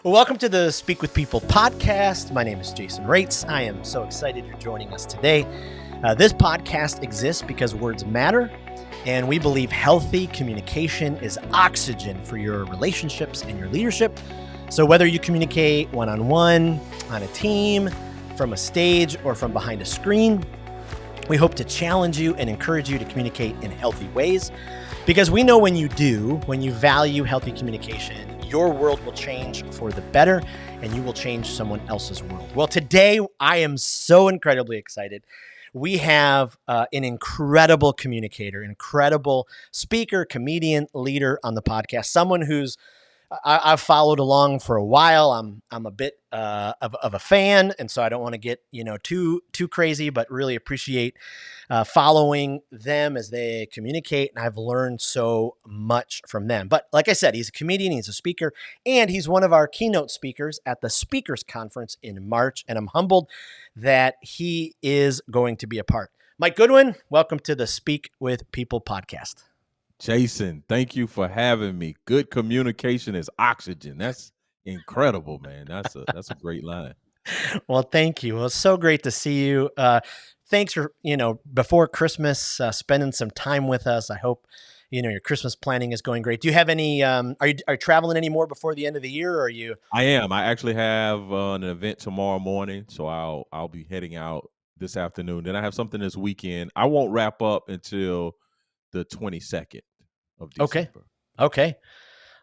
Well, welcome to the Speak with People podcast. My name is Jason Rates. I am so excited you're joining us today. This podcast exists because words matter, and we believe healthy communication is oxygen for your relationships and your leadership. So whether you communicate one-on-one, on a team, from a stage, or from behind a screen, we hope to challenge you and encourage you to communicate in healthy ways, because we know when you value healthy communication, your world will change for the better and you will change someone else's world. Well, today I am so incredibly excited. We have an incredible communicator, incredible speaker, comedian, leader on the podcast, someone who's I've followed along for a while. I'm a bit of a fan, and so I don't want to get too crazy, but really appreciate following them as they communicate, and I've learned so much from them. But like I said, he's a comedian, he's a speaker, and he's one of our keynote speakers at the Speakers Conference in March, and I'm humbled that he is going to be a part. Mike Goodwin, welcome to the Speak with People podcast. Jason, thank you for having me. Good communication is oxygen. That's incredible, man. That's a great line. Well, thank you. Well, it's so great to see you. Thanks for, before Christmas, spending some time with us. I hope, your Christmas planning is going great. Do you have any, are you traveling anymore before the end of the year, or are you? I am. I actually have an event tomorrow morning, so I'll be heading out this afternoon. Then I have something this weekend. I won't wrap up until the 22nd of December. Okay.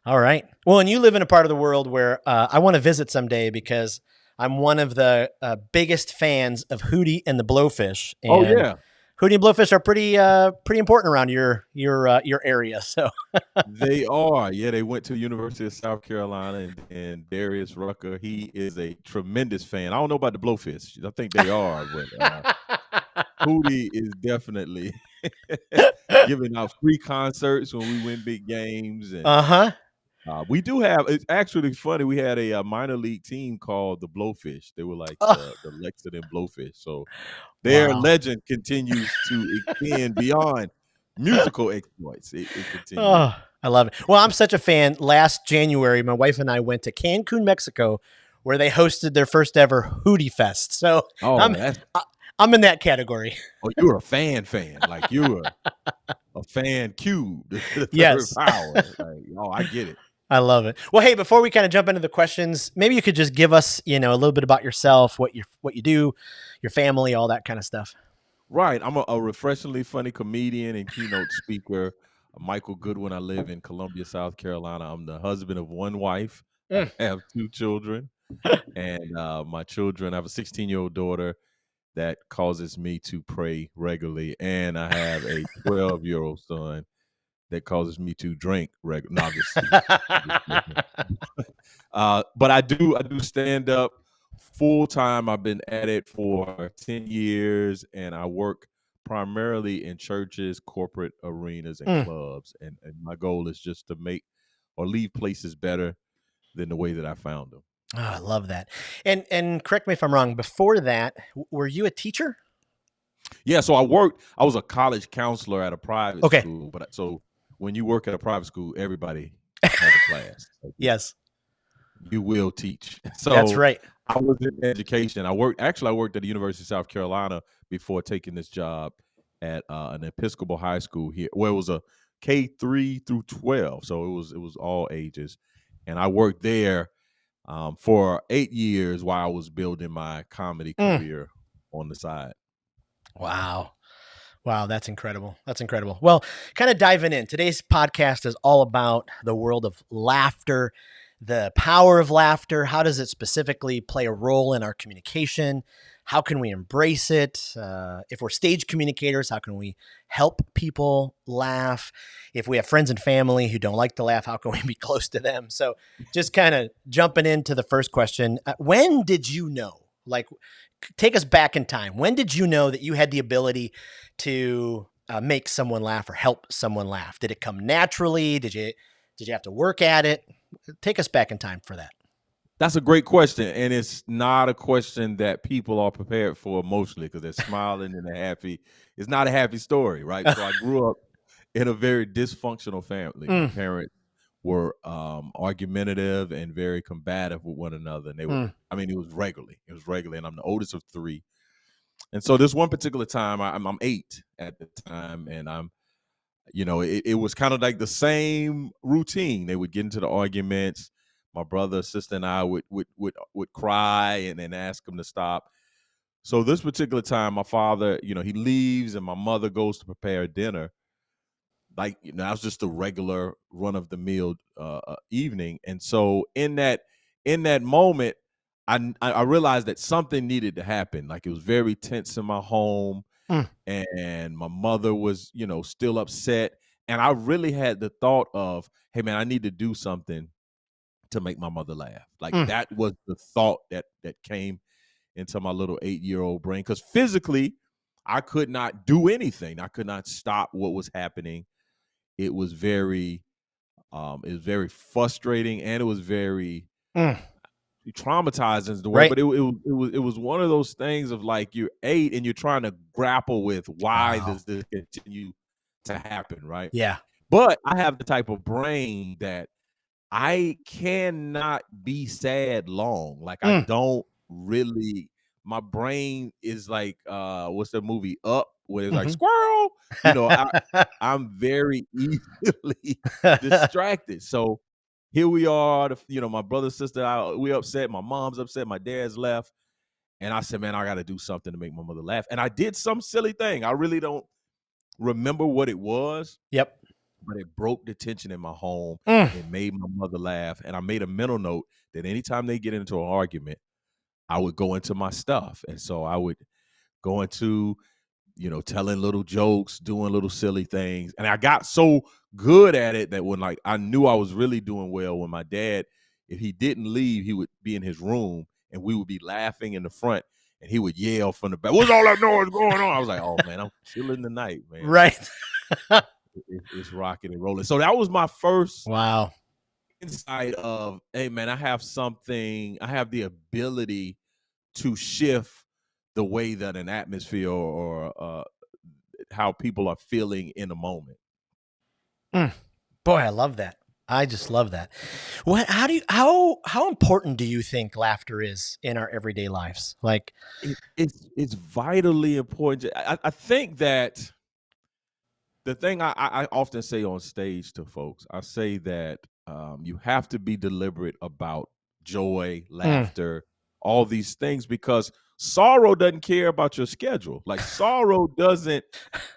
All right. Well, and you live in a part of the world where I want to visit someday, because I'm one of the biggest fans of Hootie and the Blowfish. And oh yeah, Hootie and Blowfish are pretty important around your area. So they are. Yeah, they went to the University of South Carolina, and Darius Rucker, he is a tremendous fan. I don't know about the Blowfish. I think they are, but Hootie is definitely giving out free concerts when we win big games. And we do have, it's actually funny, we had a minor league team called the Blowfish. They were like the Lexington Blowfish. So their legend continues to extend beyond musical exploits. It continues. Oh, I love it. Well, I'm such a fan. Last January, my wife and I went to Cancun, Mexico, where they hosted their first ever Hootie Fest. So I'm in that category. Oh, you're a fan. Like you're a fan cube. Yes. Power. Like, I get it. I love it. Well, hey, before we kind of jump into the questions, maybe you could just give us, a little bit about yourself, what you do, your family, all that kind of stuff. Right. I'm a refreshingly funny comedian and keynote speaker. Michael Goodwin. I live in Columbia, South Carolina. I'm the husband of one wife. I have 2 children. And my children, I have a 16-year-old daughter that causes me to pray regularly. And I have a 12-year-old son that causes me to drink regularly. But I do stand up full time. I've been at it for 10 years, and I work primarily in churches, corporate arenas, and clubs. And my goal is just to make or leave places better than the way that I found them. Oh, I love that. And correct me if I'm wrong, before that, were you a teacher? Yeah, so I was a college counselor at a private school. But so when you work at a private school, everybody has a class. Yes. You will teach. So that's right. I was in education. I worked at the University of South Carolina before taking this job at an Episcopal high school here, where it was a K-3 through 12. So it was all ages. And I worked there for 8 years while I was building my comedy career on the side. Wow, that's incredible. Well, kind of diving in, today's podcast is all about the world of laughter, the power of laughter. How does it specifically play a role in our communication? How can we embrace it? If we're stage communicators, how can we help people laugh? If we have friends and family who don't like to laugh, how can we be close to them? So just kind of jumping into the first question. When did you know? Like, take us back in time. When did you know that you had the ability to make someone laugh or help someone laugh? Did it come naturally? Did you have to work at it? Take us back in time for that. That's a great question, and it's not a question that people are prepared for emotionally, because they're smiling and they're happy. It's not a happy story, right? So I grew up in a very dysfunctional family. My parents were argumentative and very combative with one another. And they were, I mean, it was regularly. And I'm the oldest of three. And so this one particular time, I'm 8 at the time, and it was kind of like the same routine. They would get into the arguments. My brother, sister, and I would cry and then ask them to stop. So this particular time, my father, he leaves, and my mother goes to prepare dinner. Like, that was just a regular run of the mill evening. And so in that moment, I realized that something needed to happen. Like, it was very tense in my home, and my mother was, still upset. And I really had the thought of, hey man, I need to do something to make my mother laugh. Like, that was the thought that came into my little 8-year-old brain. Because physically, I could not do anything. I could not stop what was happening. It was very frustrating, and it was very traumatizing is the word. Right. But it was one of those things of, like, you're 8 and you're trying to grapple with why does this continue to happen, right? Yeah. But I have the type of brain that I cannot be sad long. Like, I don't really. My brain is like, what's the movie Up, where it's like squirrel? I'm very easily distracted. So here we are, my brother, sister, we upset. My mom's upset. My dad's left. And I said, man, I got to do something to make my mother laugh. And I did some silly thing. I really don't remember what it was. Yep. But it broke the tension in my home. It made my mother laugh. And I made a mental note that anytime they get into an argument, I would go into my stuff. And so I would go into, telling little jokes, doing little silly things. And I got so good at it that when, like, I knew I was really doing well, when my dad, if he didn't leave, he would be in his room and we would be laughing in the front, and he would yell from the back, "What's all that noise going on?" I was like, oh man, I'm chilling tonight, man. Right. It's rocking and rolling. So that was my first insight of, hey man, I have the ability to shift the way that an atmosphere or how people are feeling in a moment. Boy, I love that. I just love that. How important do you think laughter is in our everyday lives? Like, it's vitally important. I think that the thing I often say on stage to folks, I say that you have to be deliberate about joy, laughter, all these things, because sorrow doesn't care about your schedule. Like, sorrow doesn't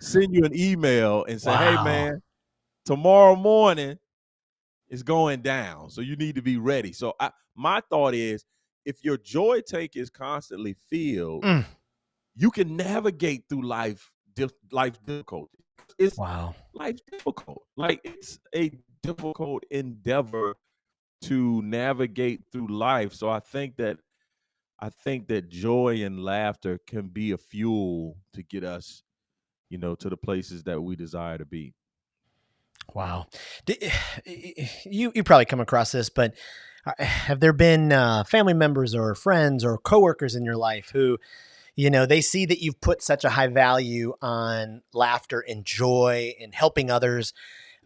send you an email and say, hey man, tomorrow morning is going down, so you need to be ready. So my thought is, if your joy tank is constantly filled, you can navigate through life difficulty. It's life difficult. Like, it's a difficult endeavor to navigate through life. So I think that joy and laughter can be a fuel to get us, to the places that we desire to be. Wow. You probably come across this, but have there been family members or friends or coworkers in your life who, they see that you've put such a high value on laughter and joy and helping others,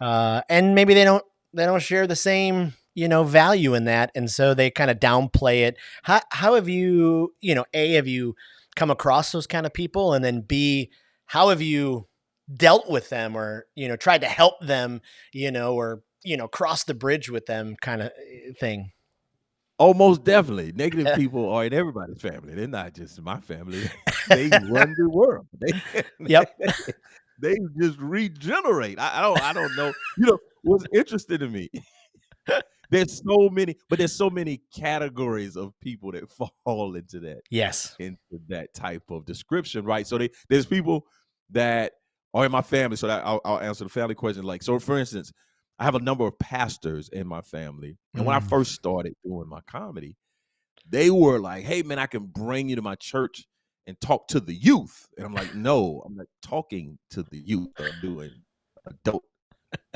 and maybe they don't share the same, value in that, and so they kind of downplay it. How have you, A, have you come across those kind of people, and then B, how have you dealt with them, or tried to help them, or cross the bridge with them, kind of thing? Oh, most definitely. Negative people are in everybody's family. They're not just in my family. They run the world. They just regenerate. I don't know. What's interesting to me, there's so many categories of people that fall into that. Yes. Into that type of description, right? So there's people that are in my family. So that I'll answer the family question. Like, so for instance, I have a number of pastors in my family. And when I first started doing my comedy, they were like, hey man, I can bring you to my church and talk to the youth. And I'm like, no, I'm not talking to the youth. I'm doing adult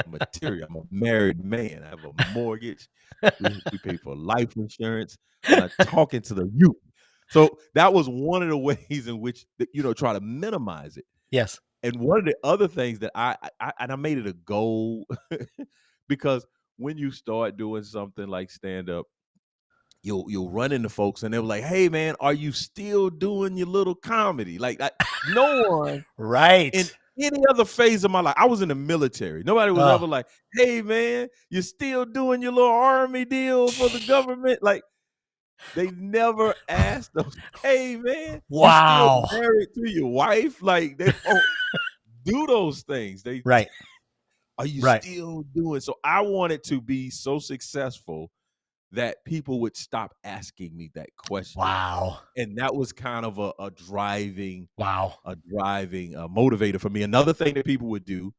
material. I'm a married man. I have a mortgage. We pay for life insurance. I'm not talking to the youth. So that was one of the ways in which, try to minimize it. Yes. And one of the other things that I made it a goal because when you start doing something like stand up, you'll run into folks and they're like, "Hey man, are you still doing your little comedy?" Like no one in Right. any other phase of my life. I was in the military. Nobody was Oh, ever like, "Hey man, you still doing your little army deal for the government?" Like they never asked us, "Hey man, you still wow. married to your wife?" Like they don't do those things. They Right. are you Right. still doing? So I wanted to be so successful that people would stop asking me that question. Wow. And that was kind of a driving Wow. motivator for me. Another thing that people would do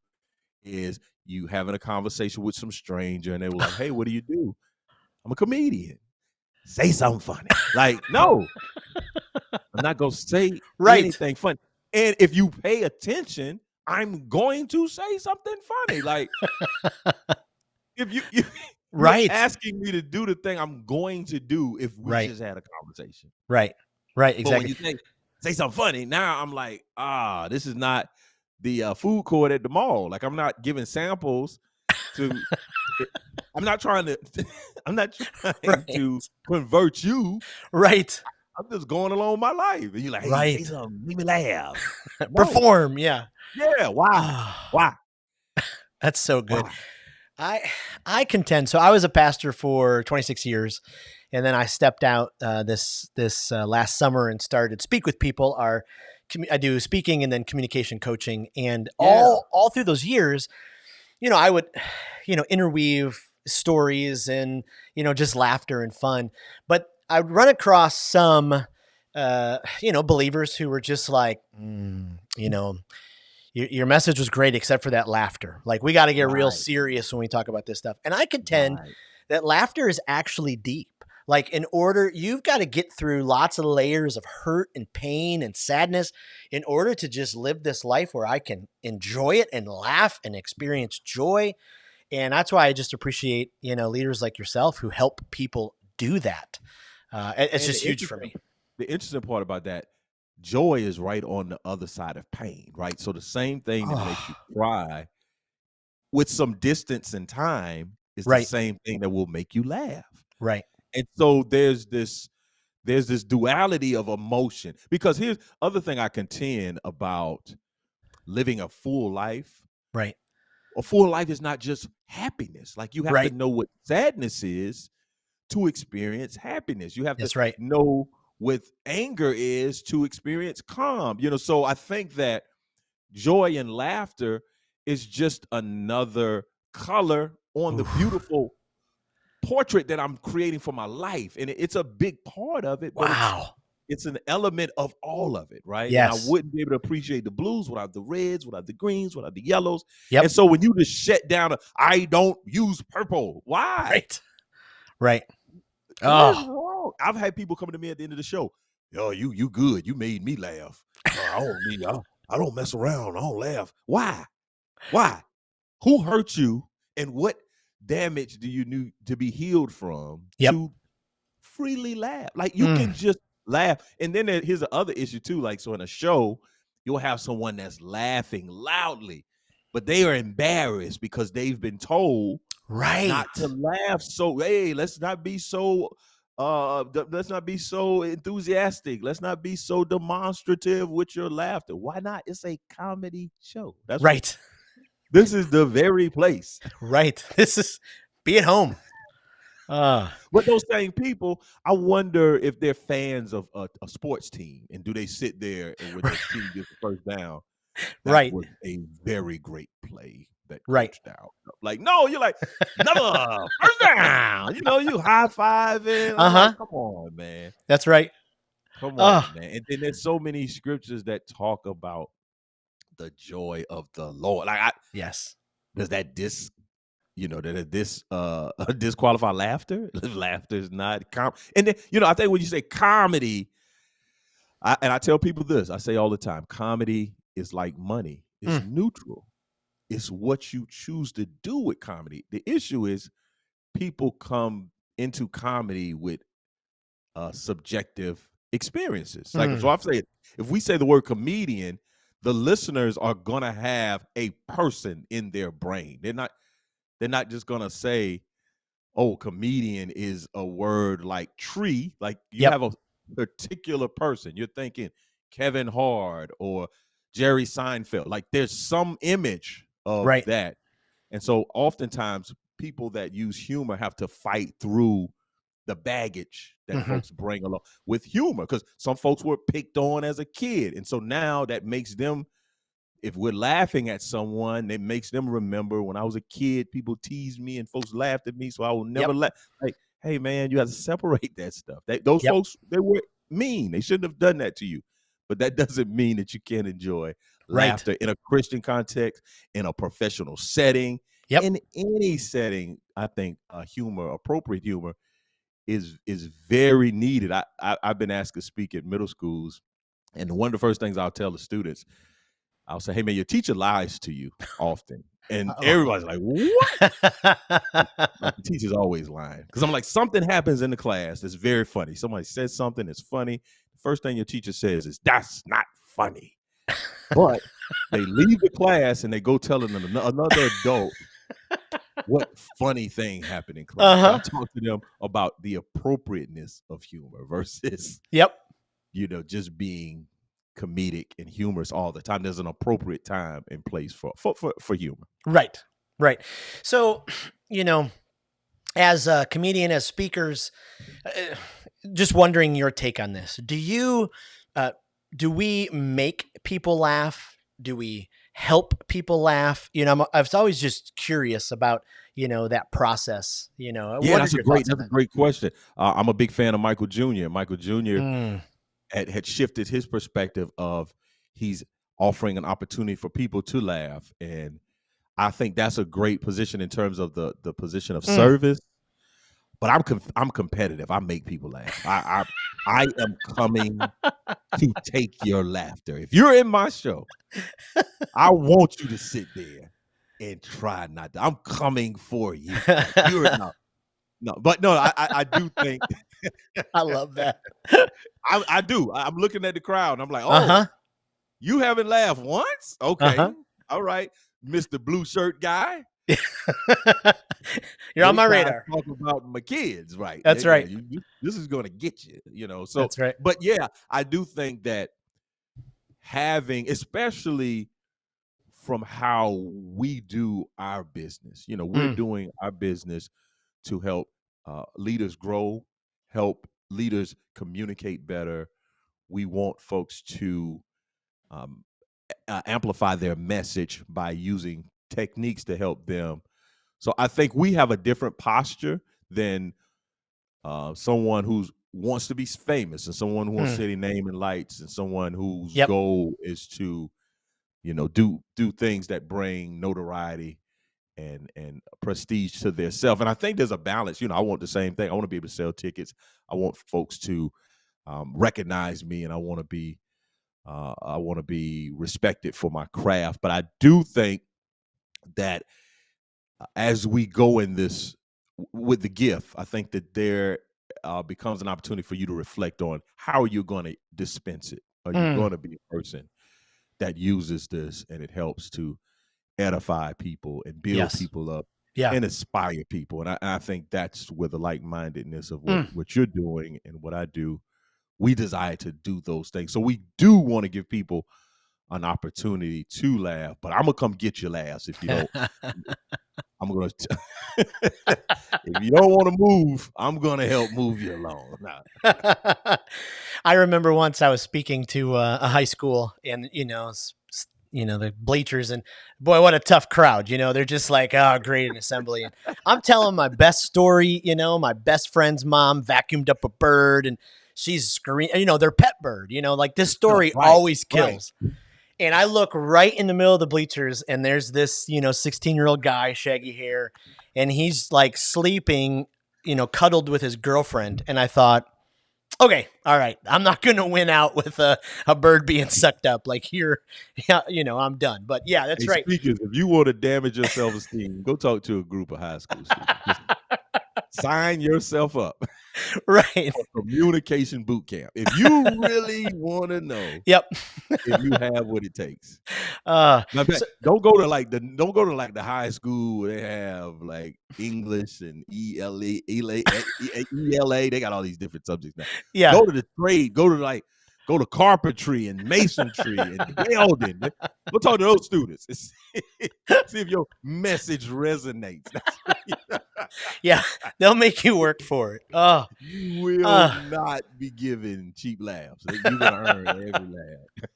is you having a conversation with some stranger and they were like, "Hey, what do you do?" "I'm a comedian." "Say something funny." Like, no, I'm not gonna say Right. anything funny. And if you pay attention, I'm going to say something funny. Like if you're Right. asking me to do the thing I'm going to do if we Right. just had a conversation. Right. Right. But when Exactly. you say something funny, now I'm like, this is not the food court at the mall. Like I'm not giving samples to. I'm not trying to. I'm not trying Right. to convert you. Right. I'm just going along my life. And you're like, "Hey, say Right. something, make me laugh." No, Perform. Yeah. yeah, why, Ah, why, that's so good. why? I I contend. So I was a pastor for 26 years, and then I stepped out this last summer and started Speak with People. I do speaking and then communication coaching, and Yeah, all through those years, I would, interweave stories and just laughter and fun, but I'd run across some, believers who were just like, your message was great except for that laughter. Like, we got to get real right, serious when we talk about this stuff. And I contend right. that laughter is actually deep. Like, you've got to get through lots of layers of hurt and pain and sadness in order to just live this life where I can enjoy it and laugh and experience joy. And that's why I just appreciate, leaders like yourself who help people do that. It's And just huge for me. the interesting part about that, joy is right on the other side of pain, right? So the same thing that makes you Oh, cry with some distance and time is the right, same thing that will make you laugh. right, And so there's this duality of emotion. Because here's other thing I contend about living a full life. right, A full life is not just happiness. Like you have to right. know what sadness is to experience happiness. You have to That's right. know what anger is to experience calm. So I think that joy and laughter is just another color on the Oof. beautiful portrait that I'm creating for my life. And it's a big part of it, but Wow. it's an element of all of it, right? And I Yes. wouldn't be able to appreciate the blues without the reds, without the greens, without the yellows. And Yep. so when you just shut down, I don't use purple. Why? Right. Right. What is Oh, wrong? I've had people coming to me at the end of the show. "Yo, you good. You made me laugh. I don't mess around. I don't laugh." Why? Why? Who hurt you? And what damage do you need to be healed from yep. to freely laugh? Like you Mm, can just laugh. And then here's the other issue too. Like, so in a show, you'll have someone that's laughing loudly, but they are embarrassed because they've been told not to right. laugh. So, hey, let's not be so enthusiastic. Let's not be so demonstrative with your laughter. Why not? It's a comedy show. Right. This is the very place. Right. This is be at home. But those same people, I wonder if they're fans of a sports team, and do they sit there and when the team gets the first down, that right. was a very great play that Right. coach Dow. Like, no, you're like, another first down. You high fiving. I'm like, Uh-huh. come on, man. That's right. Come Oh, on, man. And then there's so many scriptures that talk about the joy of the Lord. Like, yes. does that disqualify laughter? Laughter is not and then, I think when you say comedy, I tell people this, I say all the time, comedy is like money. It's Mm, neutral. It's what you choose to do with comedy. The issue is people come into comedy with subjective experiences. Like, so mm, I say, if we say the word comedian, the listeners are gonna have a person in their brain. They're not just gonna say, oh, comedian is a word like tree, like you Yep. have a particular person. You're thinking Kevin Hart or Jerry Seinfeld. Like there's some image of Right. that. And so oftentimes people that use humor have to fight through the baggage that Mm-hmm. folks bring along with humor, because some folks were picked on as a kid. And so now that makes them, if we're laughing at someone, it makes them remember when I was a kid, people teased me and folks laughed at me, so I will never Yep. laugh. Like, hey man, you have to separate that stuff. Those Yep. folks, they were mean. They shouldn't have done that to you. But that doesn't mean that you can't enjoy Right. laughter in a Christian context, in a professional setting, Yep. in any setting. I think humor, appropriate humor, is very needed. I've been asked to speak at middle schools, and one of the first things I'll tell the students, I'll say, hey man, your teacher lies to you often. And Uh-oh. everybody's like, what? Like, the teacher's always lying. Because I'm like, something happens in the class that's very funny. Somebody says something that's funny. The first thing your teacher says is, that's not funny. But they leave the class and they go telling another adult what funny thing happened in class. So I talk to them about the appropriateness of humor versus, Yep. just being comedic and humorous all the time. There's an appropriate time and place for humor. Right. Right. So, as a comedian, as speakers, just wondering your take on this. Do we make people laugh? Do we help people laugh? I was always just curious about, that process, Yeah, what that's are a your thoughts on great question. I'm a big fan of Michael Jr. Michael Jr. that? had shifted his perspective of, he's offering an opportunity for people to laugh. And I think that's a great position in terms of the position of service. But I'm competitive. I make people laugh. I am coming to take your laughter. If you're in my show, I want you to sit there and try not to. I'm coming for you. Like, you're I do think I love that. I do. I'm looking at the crowd and I'm like, oh, you haven't laughed once? Okay. All right, Mr. Blue Shirt guy. You're on my radar. Talk about my kids, right? That's right. This is going to get you, So that's right. But yeah, I do think that having, especially from how we do our business, we're doing our business to help leaders grow, help leaders communicate better. We want folks to amplify their message by using techniques to help them. So I think we have a different posture than someone who wants to be famous, and someone who wants to say their name in lights, and someone whose goal is to, do things that bring notoriety and prestige to their self. And I think there's a balance. I want the same thing. I want to be able to sell tickets. I want folks to recognize me, and I want to be respected for my craft. But I do think that as we go in this with the gift, I think that there becomes an opportunity for you to reflect on how you're going to dispense it. Are you going to be a person that uses this and it helps to edify people and build people up and inspire people? And I think that's where the like-mindedness of what you're doing and what I do, we desire to do those things. So we do want to give people an opportunity to laugh, but I'm gonna come get your laughs if you don't. I'm gonna if you don't want to move, I'm gonna help move you along. I remember once I was speaking to a high school, and the bleachers, and boy, what a tough crowd. They're just like, oh, great, an assembly. And I'm telling my best story. My best friend's mom vacuumed up a bird, and she's screaming. Their pet bird. Like this story always kills. Right. And I look right in the middle of the bleachers, and there's this, 16-year-old guy, shaggy hair, and he's like sleeping, cuddled with his girlfriend. And I thought, okay, all right, I'm not going to win out with a bird being sucked up. Like here, I'm done. But yeah, that's right. Speakers, if you want to damage your self-esteem, go talk to a group of high school students. Sign yourself up. Right. for communication boot camp. If you really want to know Yep. if you have what it takes. Uh, Matter of fact, so, don't go to the high school where they have like English and ELA. They got all these different subjects now. yeah. Go to the trade. Go to carpentry and masonry and welding. Go talk to those students. See if your message resonates. Yeah. They'll make you work for it. Oh, You will uh, not be given cheap laughs. You're gonna earn every laugh.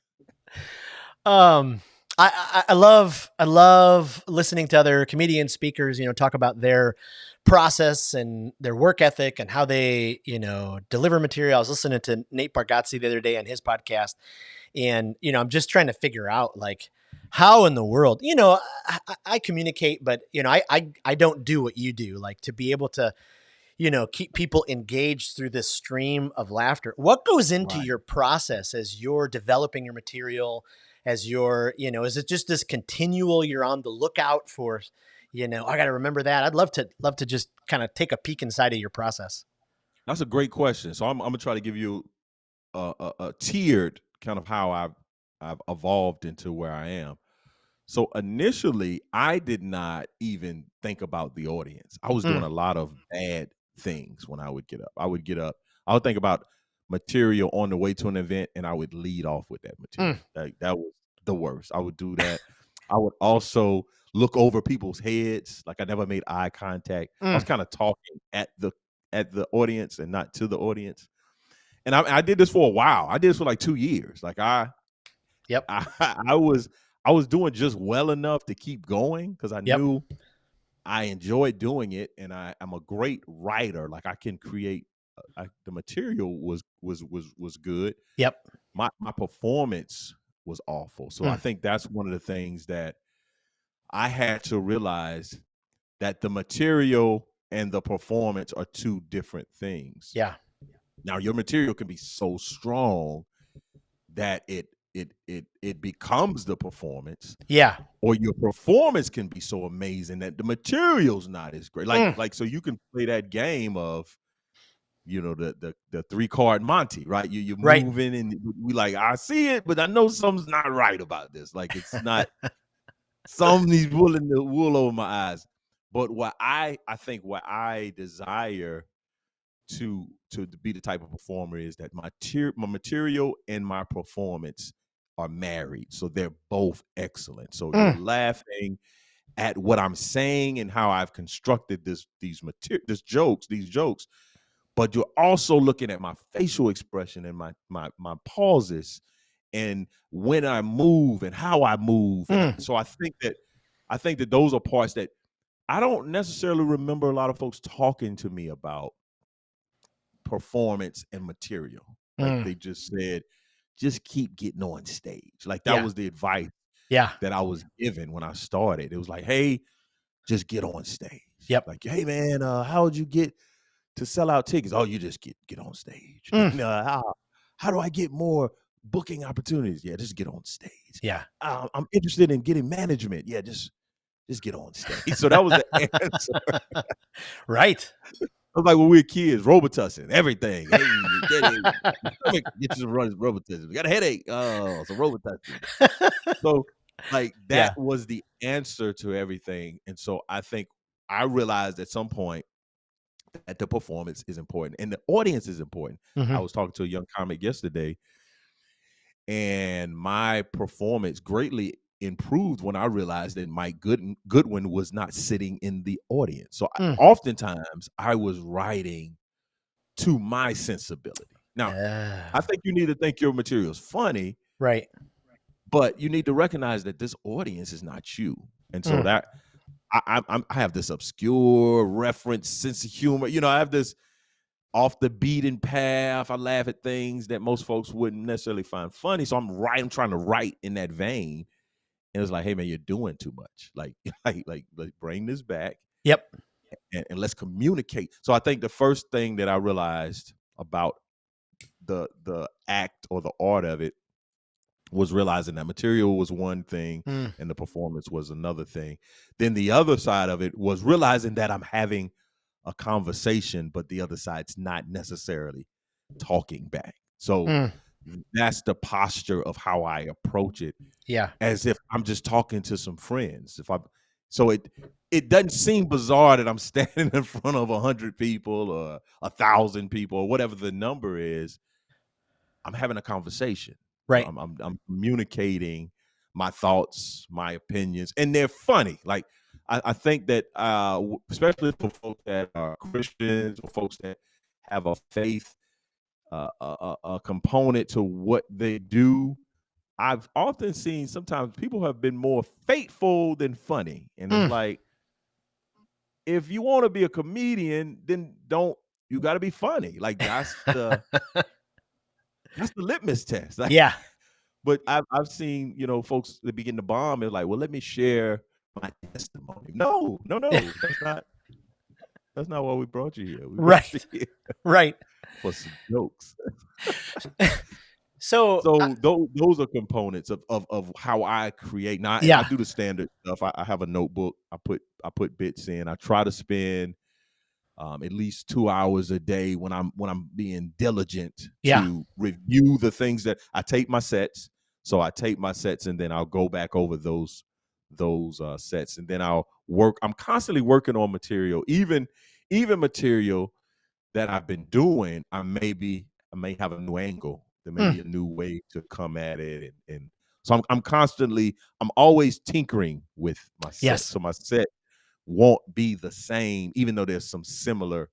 um, I love listening to other comedian speakers, talk about their process and their work ethic and how they, deliver material. I was listening to Nate Bargatze the other day on his podcast, and I'm just trying to figure out like how in the world, I communicate, but I don't do what you do, like to be able to keep people engaged through this stream of laughter. What goes into Right. your process as you're developing your material, as you're, is it just this continual, you're on the lookout for, I got to remember that. I'd love to just kind of take a peek inside of your process. That's a great question. So I'm gonna try to give you a tiered kind of how I've evolved into where I am. So initially, I did not even think about the audience. I was doing Mm, a lot of bad things when I would get up. I would think about material on the way to an event, and I would lead off with that mm, material. That was the worst. I would do that. I would also look over people's heads, like I never made eye contact. I was mm. kind of talking at the audience and not to the audience. And I did this for a while. I did this for like 2 years. Like Yep. I I was doing just well enough to keep going because I Yep. knew I enjoyed doing it, and I'm a great writer. Like I can create. The material was good. Yep. My performance was awful. So I Mm, think that's one of the things that I had to realize, that the material and the performance are two different things. yeah. Now your material can be so strong that it becomes the performance, Yeah. or your performance can be so amazing that the material's not as great. Mm, So you can play that game of, the 3-card Monty, right? You're right. moving and we like, I see it, but I know something's not right about this. Like it's not, something's pulling the wool over my eyes. But what I think what I desire to be the type of performer is that my material and my performance are married, so they're both excellent. So you're Mm, laughing at what I'm saying and how I've constructed these jokes, but you're also looking at my facial expression and my pauses, and when I move and how I move. And mm, so I think that those are parts that I don't necessarily remember a lot of folks talking to me about performance and material. Like mm. they just said, just keep getting on stage. Like that Yeah. was the advice Yeah. that I was given when I started. It was like, hey, just get on stage. Yep. Like, hey man, how would you get to sell out tickets? Oh, you just get on stage. Mm, And, how do I get more booking opportunities? Yeah, just get on stage. yeah. I'm interested in getting management. Yeah, just get on stage. So that was the answer. Right. It was like when we were kids, Robitussin, everything. Hey, get you some Robitussin. We got a headache. Oh, some Robitussin. So, like, Yeah. that was the answer to everything. And so I think I realized at some point that the performance is important and the audience is important. I Mhm. was talking to a young comic yesterday, and my performance greatly improved when I realized that Mike Goodwin was not sitting in the audience. So Mm. oftentimes I was writing to my sensibility. Now, I Ah, think you need to think your material is funny, right. but you need to recognize that this audience is not you. And so Mm. that I have this obscure reference sense of humor. I have this off the beaten path. I laugh at things that most folks wouldn't necessarily find funny. So I'm trying to write in that vein. And it's like, hey man, you're doing too much. Like, let's bring this back Yep. and let's communicate. So I think the first thing that I realized about the act or the art of it was realizing that material was one thing Mm. and the performance was another thing. Then the other side of it was realizing that I'm having a conversation, but the other side's not necessarily talking back. So that's the posture of how I approach it. Yeah. As if I'm just talking to some friends. So it doesn't seem bizarre that I'm standing in front of 100 people or 1,000 people or whatever the number is. I'm having a conversation. Right. I'm communicating my thoughts, my opinions, and they're funny. Like I think that especially for folks that are Christians or folks that have a faith, a component to what they do. I've often seen sometimes people have been more faithful than funny. And it's like, if you want to be a comedian, then you got to be funny. Like that's the litmus test. Like, Yeah. but I've seen, folks that begin to bomb and like, well, let me share my testimony. No, that's not why we brought you here. We brought you here Right. for some jokes. So those are components of how I create. Now yeah. I do the standard stuff. I have a notebook. I put bits in. I try to spend at least 2 hours a day when I'm being diligent to review the things that I tape my sets. So I tape my sets and then I'll go back over those sets, and then I'll work. I'm constantly working on material, even material that I've been doing. I may have a new angle. There may be a new way to come at it, and so I'm always tinkering with my set. Yes. So my set won't be the same, even though there's some similar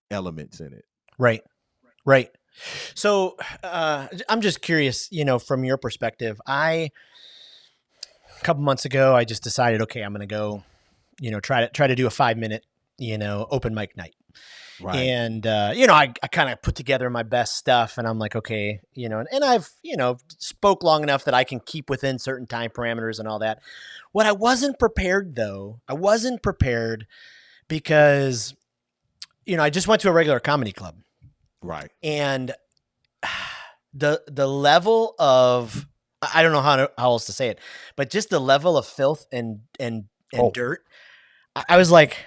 elements in it. Right. So I'm just curious, from your perspective. A couple months ago, I just decided, okay, I'm going to go, try to do a 5-minute, open mic night. Right. And, I kind of put together my best stuff, and I'm like, okay, and I've, spoke long enough that I can keep within certain time parameters and all that. What I wasn't prepared because, I just went to a regular comedy club. Right. And the level of, I don't know how else to say it, but just the level of filth and dirt. I was like,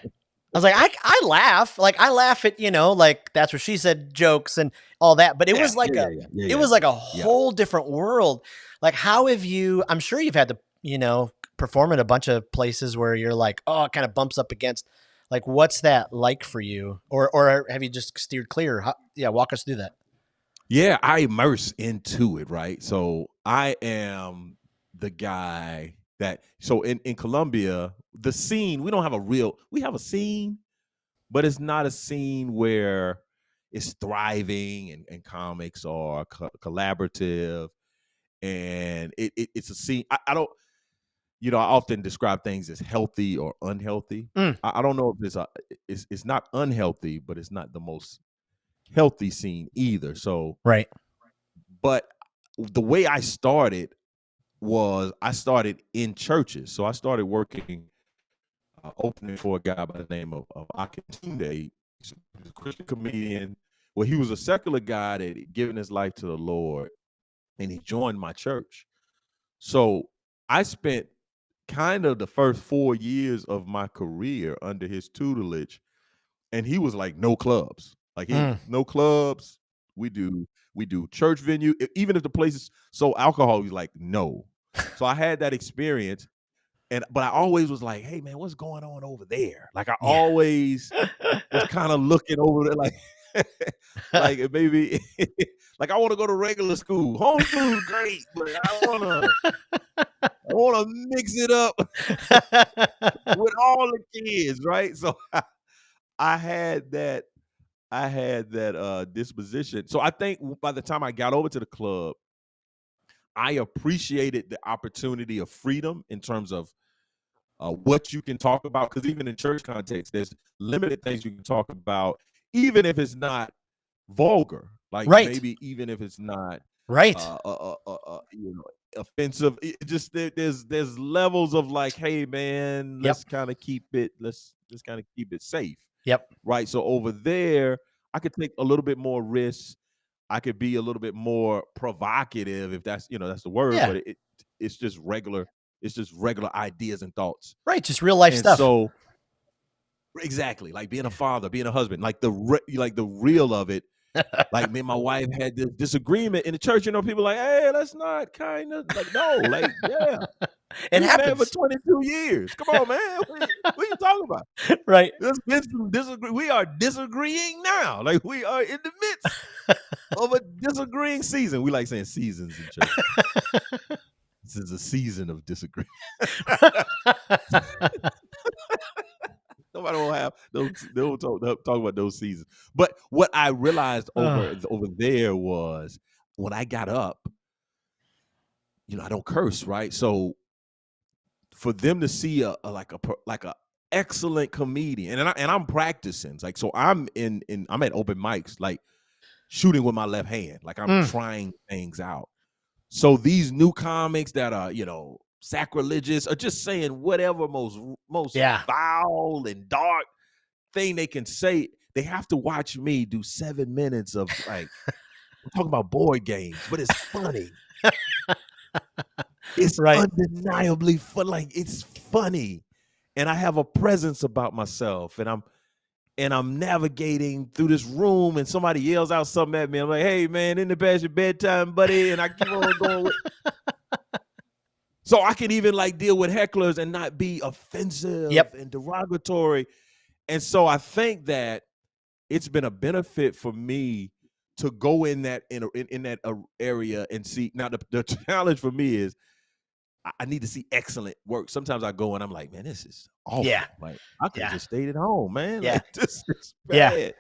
I laugh. Like, I laugh at, like, that's what she said jokes and all that. But it was like it was like a whole different world. Like, how have you, I'm sure you've had to, perform in a bunch of places where you're like, oh, it kind of bumps up against, like, what's that like for you? Or have you just steered clear? Walk us through that. Yeah, I immerse into it, right? So I am the guy so in Colombia, the scene, we have a scene, but it's not a scene where it's thriving and comics are collaborative, and it's a scene. I don't, I often describe things as healthy or unhealthy. I don't know if it's not unhealthy, but it's not the most healthy scene either. So right. But the way I started was I started in churches. So I started working, opening for a guy by the name of Akintunde. He's a Christian comedian. Well, he was a secular guy that had given his life to the Lord, and he joined my church. So I spent kind of the first 4 years of my career under his tutelage, and he was like, no clubs. Like, no clubs. We do church venue. Even if the place is so alcohol, he's like, no. So I had that experience, but I always was like, hey man, what's going on over there? Like, I always was kind of looking over there, like, like maybe, like, I want to go to regular school. Homeschool is great, but I want to mix it up with all the kids, right? So I had that disposition. So I think by the time I got over to the club, I appreciated the opportunity of freedom in terms of what you can talk about. Because even in church context, there's limited things you can talk about, even if it's not vulgar. Like, maybe even if it's not offensive. It just there's levels of like, hey man, let's kind of keep it safe. Yep. Right. So over there, I could take a little bit more risks. I could be a little bit more provocative, if that's the word, but it's just regular ideas and thoughts. Right. Just real life stuff. So Exactly, like being a father, being a husband, like the real of it. Like me and my wife had this disagreement in the church. You know, people like, hey, that's not kind of like, no, like, yeah, It we've been married for happens. 22 years. Come on, man, what are you talking about? Right. There's been some disagree. We are disagreeing now. Like we are in the midst of a disagreeing season. We like saying seasons in church. This is a season of disagreement. Nobody will have those. They will talk about those seasons. But what I realized over there was when I got up, you know, I don't curse, right? So for them to see a excellent comedian, and I'm practicing, like, so I'm I'm at open mics, like shooting with my left hand, like I'm trying things out. So these new comics that are, you know, sacrilegious or just saying whatever most foul and dark thing they can say, they have to watch me do 7 minutes of like, I'm talking about board games, but it's funny. It's undeniably fun. Like it's funny. And I have a presence about myself, and I'm navigating through this room, and somebody yells out something at me. I'm like, hey man, in the past your bedtime, buddy. And I keep on going with so I can even like deal with hecklers and not be offensive and derogatory. And so I think that it's been a benefit for me to go in that area and see. Now the challenge for me is I need to see excellent work. Sometimes I go and I'm like, man, this is awful. Yeah. Like I could have just stayed at home, man. Yeah. Like this is bad.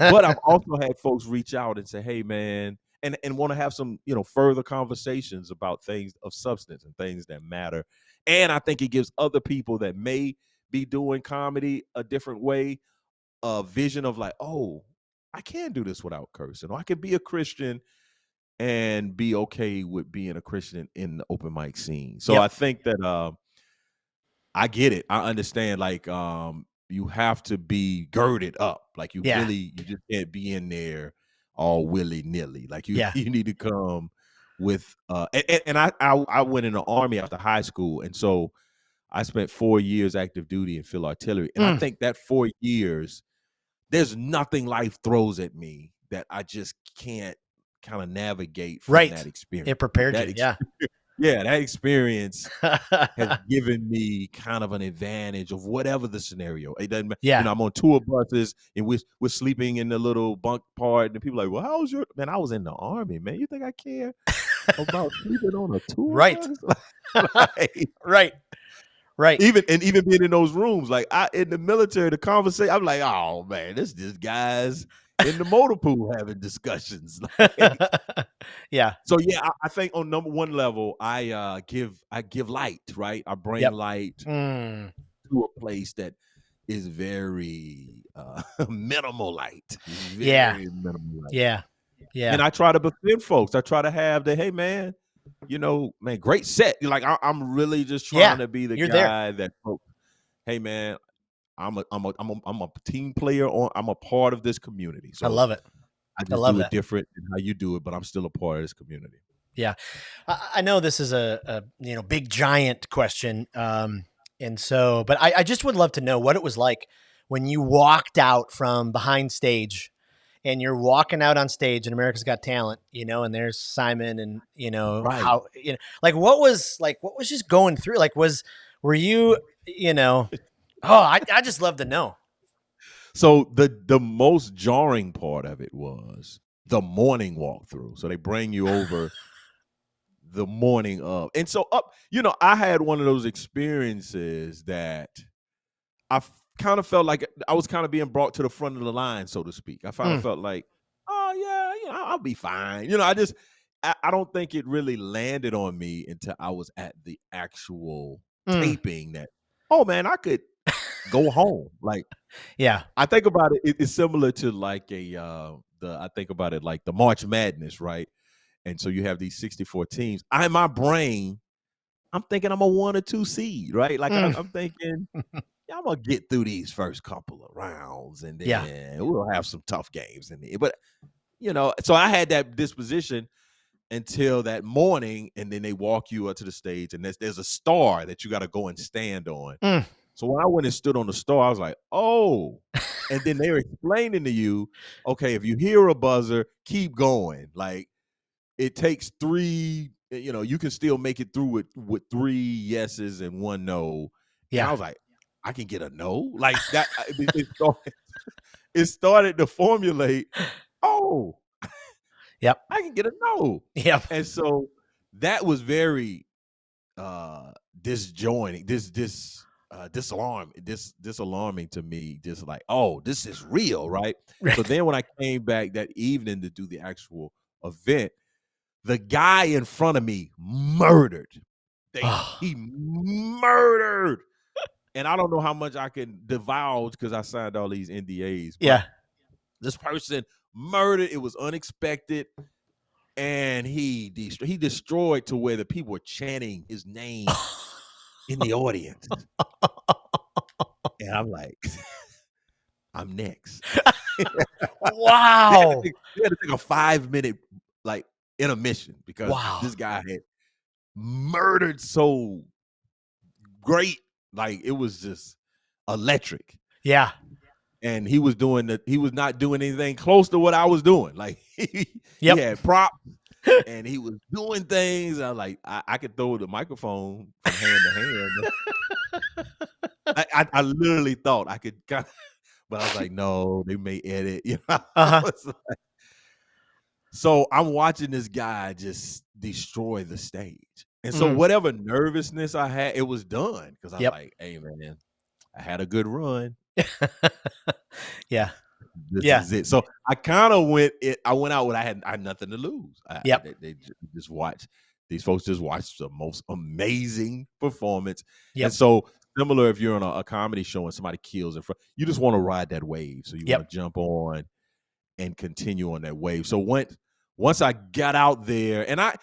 But I've also had folks reach out and say, hey man, and want to have some, you know, further conversations about things of substance and things that matter. And I think it gives other people that may be doing comedy a different way, a vision of like, oh, I can do this without cursing, or I can be a Christian and be okay with being a Christian in the open mic scene. So I think that I get it. I understand. Like you have to be girded up. Like you just can't be in there all willy nilly. Like you need to come with and I went in the Army after high school, and so I spent 4 years active duty in field artillery, and I think that 4 years, there's nothing life throws at me that I just can't kind of navigate from that experience. It prepared you. Yeah, that experience has given me kind of an advantage of whatever the scenario. It doesn't matter. You know, I'm on tour buses and we're sleeping in the little bunk part, and people are like, well, how was your man? I was in the Army, man. You think I care about sleeping on a tour bus? Right. Even being in those rooms, like in the military, the conversation, I'm like, oh man, this guys in the motor pool having discussions. Like, So I think on number one level, I give light, right? I bring light to a place that is very minimal light. Very minimal light. And I try to befriend folks. I try to have the, hey man, you know, man, great set. Like I'm really just trying to be the guy that folks, hey man, I'm a team player. I'm a part of this community. So I love it. I just do it different than how you do it, but I'm still a part of this community. Yeah, I know this is a you know, big giant question, and so, but I just would love to know what it was like when you walked out from behind stage, and you're walking out on stage in America's Got Talent, you know, and there's Simon, and you know how, you know, like what was just going through, like were you, you know, I just love to know. So the most jarring part of it was the morning walkthrough. So they bring you over the morning of, and so you know, I had one of those experiences that I kind of felt like I was kind of being brought to the front of the line, so to speak. I finally felt like, oh yeah, you know, I'll be fine. You know, I don't think it really landed on me until I was at the actual taping that, oh man, I could go home. Like, I think about it. It's similar to like I think about it like the March Madness, right? And so you have these 64 teams. In my brain, I'm thinking I'm a 1 or 2 seed, right? Like I'm thinking, I'm gonna get through these first couple of rounds, and then we'll have some tough games in there. But you know, so I had that disposition until that morning, and then they walk you up to the stage, and there's a star that you got to go and stand on. So when I went and stood on the store, I was like, oh. And then they were explaining to you, okay, if you hear a buzzer, keep going. Like it takes 3, you can still make it through with 3 yeses and 1 no. And I Yeah. was like, I can get a no? Like that it started to formulate, oh, Yep. I can get a no. Yep. And so that was very disjointing, disalarming to me. Just like, oh, this is real, right? So then when I came back that evening to do the actual event, the guy in front of me murdered. He murdered. And I don't know how much I can divulge because I signed all these NDAs, but Yeah. this person murdered. It was unexpected. And he destroyed to where the people were chanting his name in the audience. And I'm like, I'm next. Wow. They had to take a 5-minute like intermission because Wow. this guy had murdered so great. Like it was just electric. Yeah. And he was not doing anything close to what I was doing. Like he had props and he was doing things. I was like, I could throw the microphone from hand to hand. I literally thought I could, but I was like, no, they may edit. So I'm watching this guy just destroy the stage. And so whatever nervousness I had, it was done. Because I was like, hey, man, I had a good run. Yeah. This is it. So I kind of I went out with, I had nothing to lose. They just watched. These folks just watched the most amazing performance. And so similar, if you're on a comedy show and somebody kills in front, you just want to ride that wave. So you want to jump on and continue on that wave. So once I got out there, and I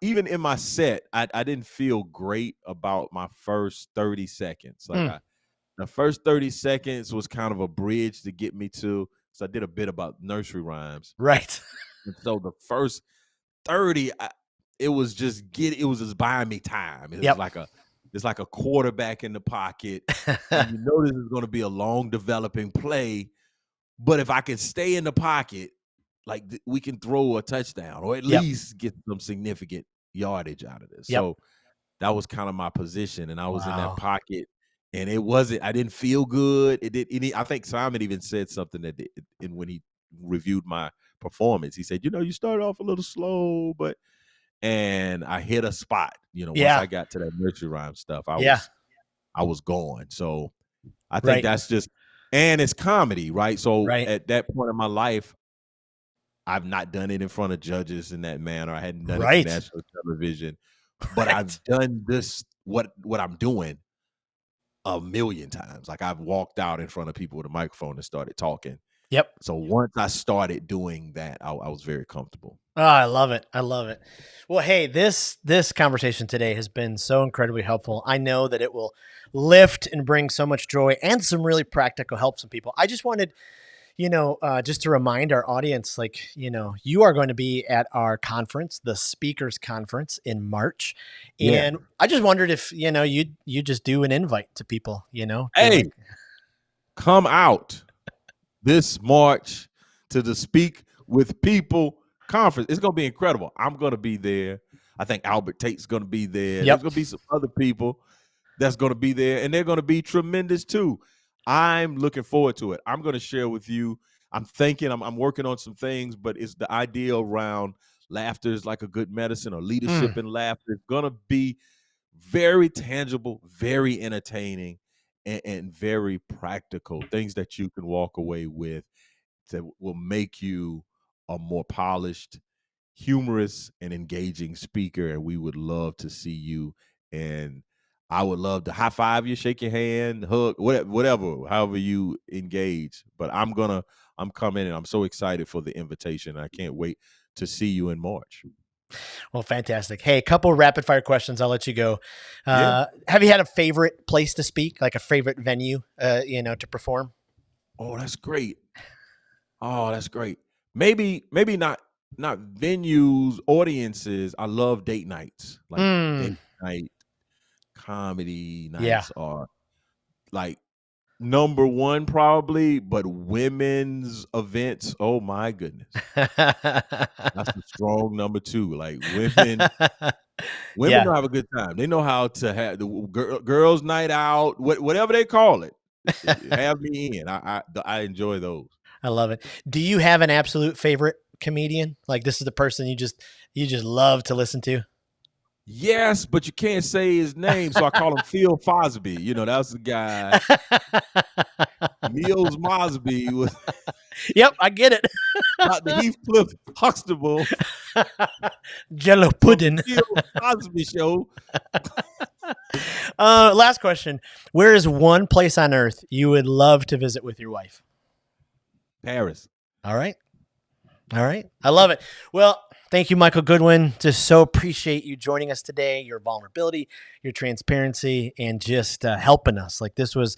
even in my set, I didn't feel great about my first 30 seconds. Like the first 30 seconds was kind of a bridge to get me to. So I did a bit about nursery rhymes. Right. And so the first 30, it was just buying me time. It was it's like a quarterback in the pocket, and you know this is going to be a long developing play. But if I can stay in the pocket, like we can throw a touchdown or at least get some significant yardage out of this. So that was kind of my position, and I was in that pocket. And I didn't feel good. I think Simon even said something when he reviewed my performance. He said, you started off a little slow, and I hit a spot. Once I got to that nursery rhyme stuff, I was going. So I think that's just, and it's comedy, right? So at that point in my life, I've not done it in front of judges in that manner. I hadn't done it for national television, but I've done this, what I'm doing, a million times. Like I've walked out in front of people with a microphone and started talking. So once I started doing that, I was very comfortable. Oh, I love it. I love it. Well, hey, this conversation today has been so incredibly helpful. I know that it will lift and bring so much joy and some really practical help to people. I just wanted, just to remind our audience, you are going to be at our conference, the Speakers Conference in March. And I just wondered if, you just do an invite to people, Hey, come out this March to the Speak with People conference. It's going to be incredible. I'm going to be there. I think Albert Tate's going to be there. There's going to be some other people that's going to be there, and they're going to be tremendous too. I'm looking forward to it. I'm going to share with you. I'm thinking, I'm working on some things, but it's the idea around laughter is like a good medicine, or leadership in laughter. It's going to be very tangible, very entertaining, and very practical, things that you can walk away with that will make you a more polished, humorous, and engaging speaker. And we would love to see you. And I would love to high five you, shake your hand, hug, whatever, however you engage. But I'm coming, and I'm so excited for the invitation. I can't wait to see you in March. Well, fantastic. Hey, a couple rapid fire questions. I'll let you go. Have you had a favorite place to speak, like a favorite venue, to perform? Oh, that's great. Maybe not venues, audiences. I love date nights, like date night comedy nights, or like number one probably, but women's events, oh my goodness. That's a strong number two. Like women Yeah, know how to have a good time. They know how to have the girls' night out, whatever they call it. Have me in. I enjoy those. I love it. Do you have an absolute favorite comedian? Like this is the person you just love to listen to? Yes, but you can't say his name, so I call him Phil Fosby. You know, that's the guy. Niels Mosby was Yep, I get it. Dr. Heathcliff Huxtable Jello from pudding. Phil Cosby Show. Last question. Where is one place on earth you would love to visit with your wife? Paris. All right. I love it. Well, thank you, Michael Goodwin. Just so appreciate you joining us today, your vulnerability, your transparency, and just helping us. Like this was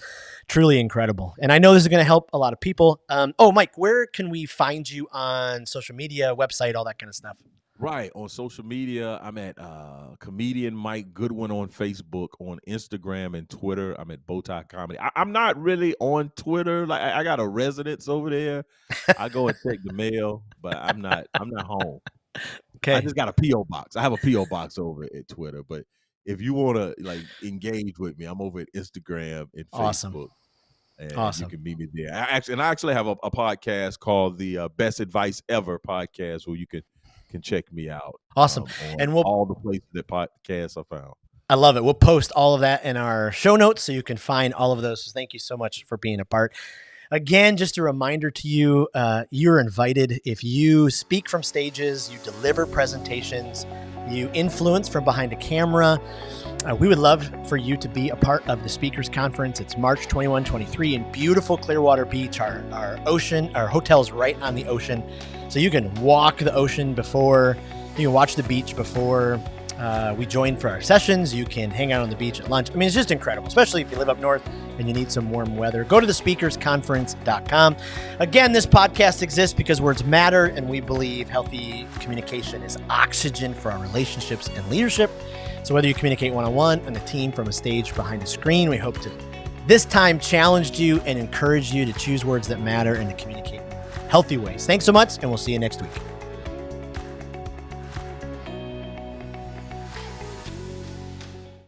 truly incredible. And I know this is going to help a lot of people. Mike, where can we find you on social media, website, all that kind of stuff? Right. On social media, I'm at comedian Mike Goodwin on Facebook, on Instagram and Twitter. I'm at Bowtie Comedy. I'm not really on Twitter. Like I got a residence over there. I go and check the mail, but I'm not home. Okay. I just got a P.O. box. I have a P.O. box over at Twitter. But if you want to like engage with me, I'm over at Instagram and Awesome. Facebook. And Awesome. you can meet me there. I actually have a podcast called the Best Advice Ever podcast where you can check me out. Awesome. And all the places that podcasts are found. I love it. We'll post all of that in our show notes so you can find all of those. So thank you so much for being a part. Again, just a reminder to you, you're invited. If you speak from stages, you deliver presentations, you influence from behind a camera, we would love for you to be a part of the Speakers Conference. It's March 21, 23 in beautiful Clearwater Beach. Our hotel's right on the ocean. So you can walk the ocean before, you can watch the beach before we join for our sessions. You can hang out on the beach at lunch. I mean, it's just incredible, especially if you live up north and you need some warm weather. Go to thespeakersconference.com. Again, this podcast exists because words matter, and we believe healthy communication is oxygen for our relationships and leadership. So whether you communicate one-on-one, on a team, from a stage, behind a screen, we hope to this time challenged you and encouraged you to choose words that matter and to communicate in healthy ways. Thanks so much, and we'll see you next week.